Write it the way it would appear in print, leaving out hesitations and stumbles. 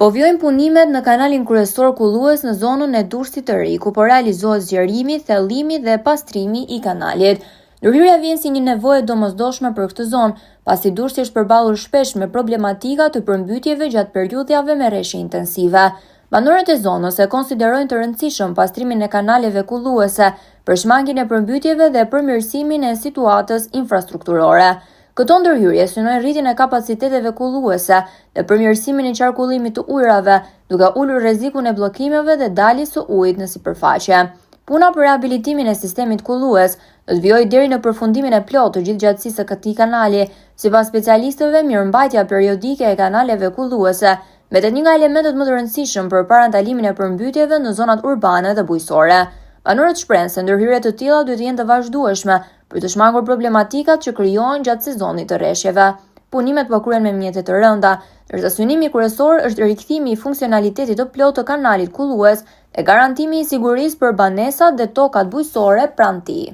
Po vjojnë punimet në kanalin kryesor kullues në zonën e Durrësit të Ri, ku po realizohet zgjerimi, thellimi dhe pastrimi i kanalit. Ndërhyrja vjen si një nevojë domosdoshme për këtë zonë, pasi Durrësi është përballur shpesh me problematika të përmbytjeve gjatë periudhave me rreshje intensive. Banorët e zonës e konsiderojnë të rëndësishëm pastrimin e kanaleve kulluese për shmangjen e përmbytjeve dhe përmirësimin e situatës infrastrukturore. Këto ndërhyrje synojnë rritjen e kapaciteteve kulluese dhe përmirësimin e qarkullimit të ujrave, duke ulur rrezikun e bllokimeve dhe daljes së ujit në sipërfaqe. Puna për rehabilitimin e sistemit kullues do të vijojë deri në përfundimin e plotë të gjithë gjatësisë së këtij kanali. Sipas specialistëve, mirëmbajtja periodike e kanaleve kulluese mbetet një nga elementët më të rëndësishëm për parandalimin e përmbytjeve në zonat urbane dhe bujqësore. Banorët shprehen se ndërhyrje të tilla duhet të jenë të vazhdueshme për të shmangur problematikat që krijohen gjatë sezonit të rreshjeve. Punimet po kryhen me mjete të rënda, ndërsa synimi kryesor është rikthimi i funksionalitetit të plotë të kanalit kullues dhe garantimi i sigurisë për banesat dhe tokat bujqësore pranë tij.